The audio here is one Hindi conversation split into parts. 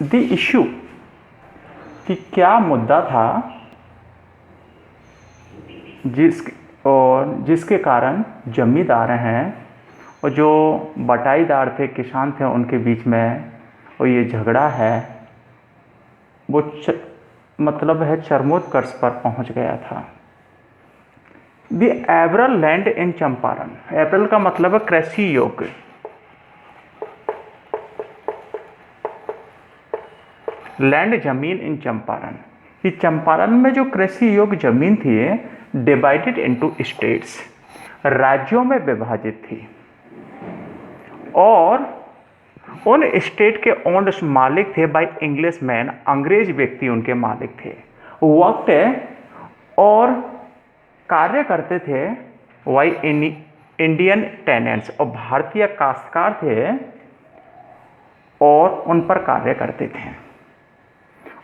द इशू कि क्या मुद्दा था जिसके कारण जमींदार हैं और जो बटाईदार थे, किसान थे, उनके बीच में और ये झगड़ा है वो मतलब है चरमोत्कर्ष पर पहुंच गया था। द एवरल लैंड इन चंपारण, एवरल का मतलब है कृषि योग्य, लैंड जमीन इन चंपारण, कि चंपारण में जो कृषि योग्य जमीन थी डिवाइडेड इनटू स्टेट्स, राज्यों में विभाजित थी और उन स्टेट के ओनर्स मालिक थे बाय इंग्लिश मैन, अंग्रेज व्यक्ति उनके मालिक थे। वक्त और कार्य करते थे वाई इंडियन टेनेंट्स, और भारतीय काश्तकार थे और उन पर कार्य करते थे।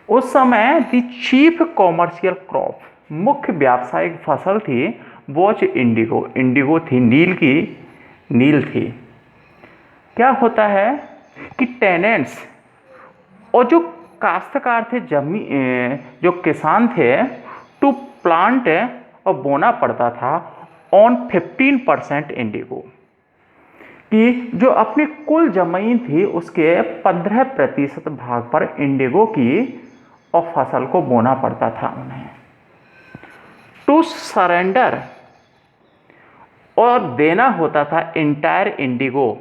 उस समय दी चीफ कॉमर्शियल क्रॉप, मुख्य व्यावसायिक फसल थी वॉच इंडिगो, इंडिगो थी, नील थी। क्या होता है कि टेनेंट्स और जो काश्तकार थे, जो किसान थे, टू प्लांट और बोना पड़ता था ऑन 15% इंडिगो, कि जो अपनी कुल जमीन थी उसके 15% भाग पर इंडिगो की और फसल को बोना पड़ता था उन्हें। टू सरेंडर, और देना होता था इंटायर इंडिगो,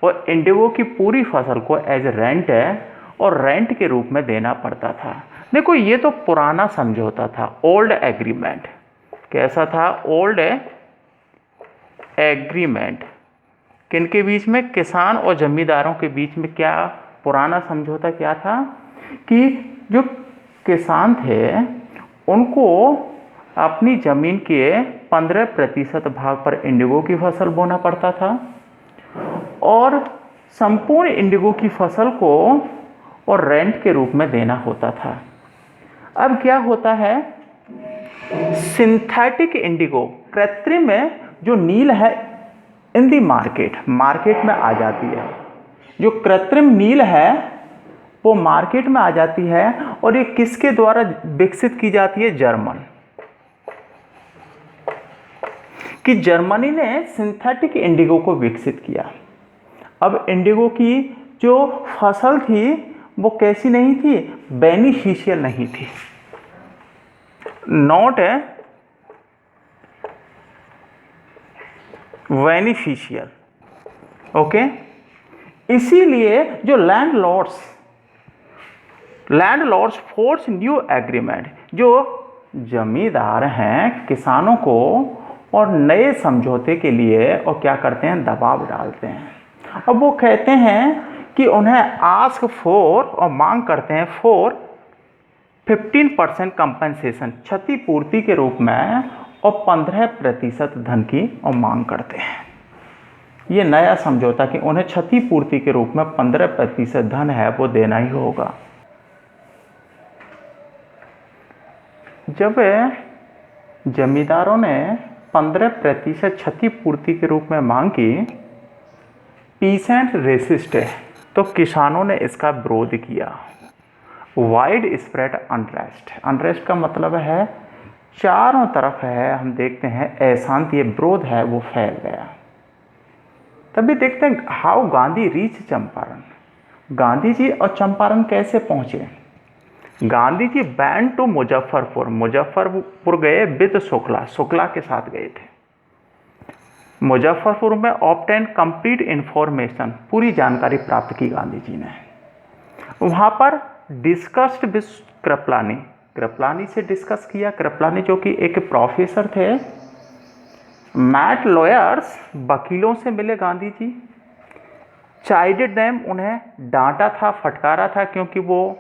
और इंडिगो की पूरी फसल को एज रेंट और रेंट के रूप में देना पड़ता था। देखो ये तो पुराना समझौता था, ओल्ड एग्रीमेंट। कैसा था? Old agreement. किनके बीच में? किसान और जमींदारों के बीच में। क्या पुराना समझौता क्या था कि जो किसान थे उनको अपनी जमीन के 15% भाग पर इंडिगो की फसल बोना पड़ता था और संपूर्ण इंडिगो की फसल को और रेंट के रूप में देना होता था। अब क्या होता है, सिंथेटिक इंडिगो, कृत्रिम में जो नील है इन दी मार्केट में आ जाती है। जो कृत्रिम नील है वो मार्केट में आ जाती है और ये किसके द्वारा विकसित की जाती है? जर्मन, कि जर्मनी ने सिंथेटिक इंडिगो को विकसित किया। अब इंडिगो की जो फसल थी वो कैसी नहीं थी? बेनिफिशियल नहीं थी, नॉट बेनिफिशियल। ओके, इसीलिए जो लैंडलॉर्ड्स फोर्स न्यू एग्रीमेंट, जो जमींदार हैं किसानों को और नए समझौते के लिए और क्या करते हैं? दबाव डालते हैं। अब वो कहते हैं कि उन्हें आस्क फॉर, और मांग करते हैं फॉर 15% कंपनसेशन, क्षतिपूर्ति के रूप में, और 15% धन की और मांग करते हैं। ये नया समझौता कि उन्हें क्षतिपूर्ति के रूप में 15% धन है वो देना ही होगा। जब जमींदारों ने 15% क्षतिपूर्ति के रूप में मांग की, पीसेंट रेसिस्ट, तो किसानों ने इसका विरोध किया। वाइड स्प्रेड अनरेस्ट, अनरेस्ट का मतलब है चारों तरफ है, हम देखते हैं अशांति, ये विरोध है वो फैल गया। तभी देखते हैं हाउ गांधी रीच चंपारण, गांधी जी और चंपारण कैसे पहुंचे। गांधी जी बैंड टू मुजफ्फरपुर गए विद शुक्ला के साथ गए थे। मुजफ्फरपुर में ऑब्टेन कंप्लीट इंफॉर्मेशन, पूरी जानकारी प्राप्त की गांधी जी ने। वहाँ पर डिस्कस्ड विद कृपलानी से डिस्कस किया। कृपलानी जो कि एक प्रोफेसर थे। मैट लॉयर्स, वकीलों से मिले गांधी जी। चाइडेड देम, उन्हें डांटा था, फटकारा था, क्योंकि वो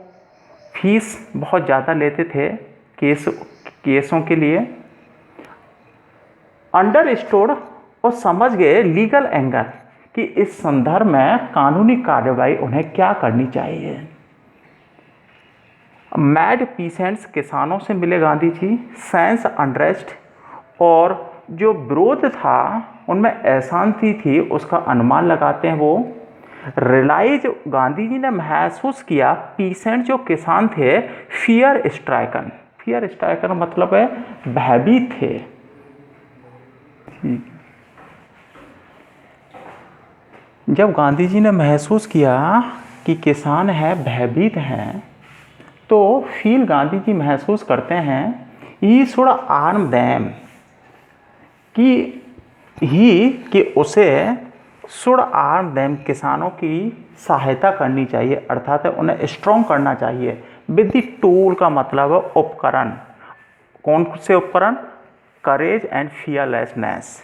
फीस बहुत ज़्यादा लेते थे केसों के लिए। अंडरस्टूड, और समझ गए लीगल एंगल, कि इस संदर्भ में कानूनी कार्रवाई उन्हें क्या करनी चाहिए। मैड पीसेंट्स, किसानों से मिले गांधी जी। सेंस अनरेस्ट, और जो विरोध था उनमें अशांति थी उसका अनुमान लगाते हैं वो। रियलाइज, गांधी जी ने महसूस किया, पीसेंट जो किसान थे, फियर स्ट्राइकन, फियर स्ट्राइकन मतलब है भयभीत थे। जब गांधी जी ने महसूस किया कि किसान है भयभीत हैं, तो फील गांधी जी महसूस करते हैं ही शुड आर्म दैम, कि उसे शुड आर्म दैम, किसानों की सहायता करनी चाहिए, अर्थात उन्हें स्ट्रॉन्ग करना चाहिए। विद द टूल का मतलब है उपकरण। कौन से उपकरण? करेज एंड फियरलेसनेस,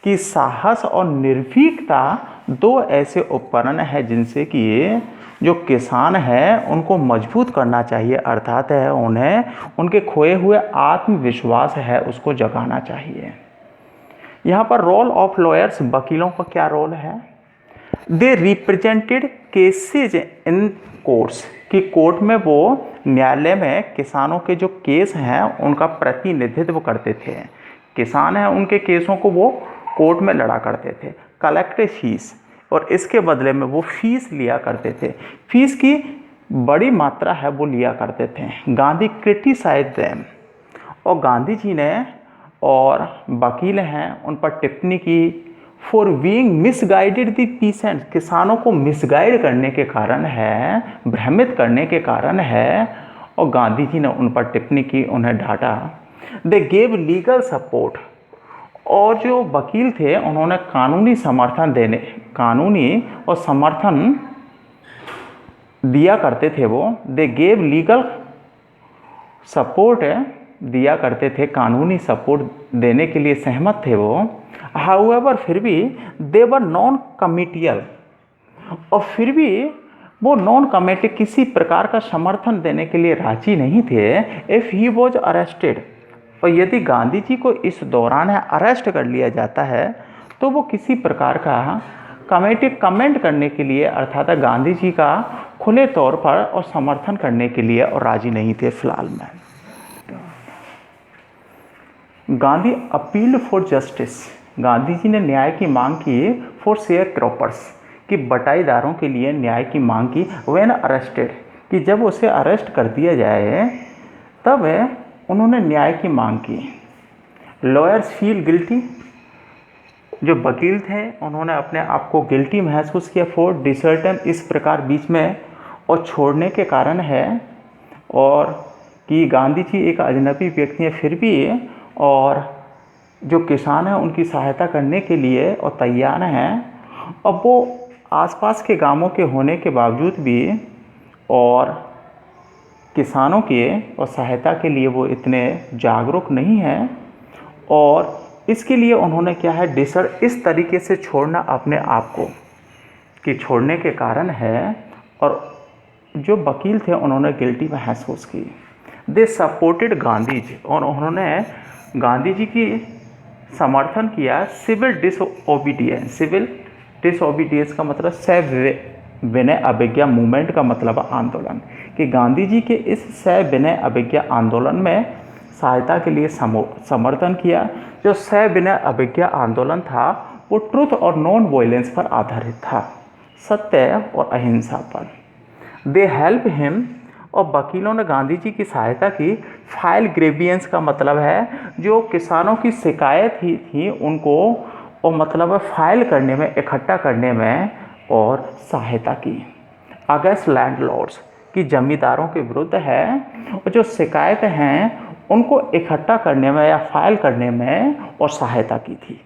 कि साहस और निर्भीकता दो ऐसे उपकरण हैं जिनसे कि जो किसान है उनको मजबूत करना चाहिए, अर्थात है उन्हें उनके खोए हुए आत्मविश्वास है उसको जगाना चाहिए। यहाँ पर रोल ऑफ लॉयर्स, वकीलों का क्या रोल है? दे रिप्रेजेंटेड केसेज इन कोर्ट्स, कि कोर्ट में वो न्यायालय में किसानों के जो केस हैं उनका प्रतिनिधित्व करते थे। किसान हैं उनके केसों को वो कोर्ट में लड़ा करते थे। कलेक्ट फीस, और इसके बदले में वो फीस लिया करते थे, फीस की बड़ी मात्रा है वो लिया करते थे। गांधी क्रिटिसाइज देम, और गांधी जी ने और वकील हैं उन पर टिप्पणी की, for being misguided the peasants, किसानों को मिसगाइड करने के कारण है, भ्रमित करने के कारण है, और गांधी जी ने उन पर टिप्पणी की, उन्हें डांटा। दे गेव लीगल सपोर्ट, और जो वकील थे उन्होंने कानूनी और समर्थन दिया करते थे वो। दे गेव लीगल सपोर्ट दिया करते थे, कानूनी सपोर्ट देने के लिए सहमत थे वो। हाउएवर, फिर भी दे वर नॉन कमिटियल, और फिर भी वो नॉन कमेटी किसी प्रकार का समर्थन देने के लिए राजी नहीं थे। इफ़ ही वॉज अरेस्टेड, और यदि गांधी जी को इस दौरान अरेस्ट कर लिया जाता है तो वो किसी प्रकार का कमेटी कमेंट करने के लिए, अर्थात गांधी जी का खुले तौर पर और समर्थन करने के लिए और राजी नहीं थे फिलहाल में। Gandhi appealed for justice, Gandhi ji ने न्याय की मांग की। फॉर शेयर क्रॉपर्स, कि बटाईदारों के लिए न्याय की मांग की। व्हेन अरेस्टेड, कि जब उसे अरेस्ट कर दिया जाए तब उन्होंने न्याय की मांग की। लॉयर्स फील गिल्टी, जो वकील थे उन्होंने अपने आप को गिल्टी महसूस किया। फॉर डिसर्टन, इस प्रकार बीच में और छोड़ने के कारण है, और कि गांधी जी एक अजनबी व्यक्ति हैं फिर भी, और जो किसान हैं उनकी सहायता करने के लिए और तैयार हैं, और वो आसपास के गांवों के होने के बावजूद भी और किसानों के और सहायता के लिए वो इतने जागरूक नहीं हैं, और इसके लिए उन्होंने क्या है, इस तरीके से छोड़ना अपने आप को, कि छोड़ने के कारण है, और जो वकील थे उन्होंने गिल्टी महसूस की। दे सपोर्टेड गांधी जी, और उन्होंने गांधी जी की समर्थन किया। सिविल डिसओबीडियंस का मतलब सविनय अवज्ञा मूवमेंट का मतलब आंदोलन, कि गांधी जी के इस सविनय अवज्ञा आंदोलन में सहायता के लिए समर्थन किया। जो सविनय अवज्ञा आंदोलन था वो ट्रुथ और नॉन वायलेंस पर आधारित था, सत्य और अहिंसा पर। दे हेल्प हिम, और वकीलों ने गांधी जी की सहायता की। फाइल ग्रेवियंस का मतलब है जो किसानों की शिकायत ही थी उनको, और मतलब है फाइल करने में, इकट्ठा करने में और सहायता की। अगेंस्ट लैंडलॉर्ड्स, की जमींदारों के विरुद्ध है, और जो शिकायत हैं उनको इकट्ठा करने में या फाइल करने में और सहायता की थी।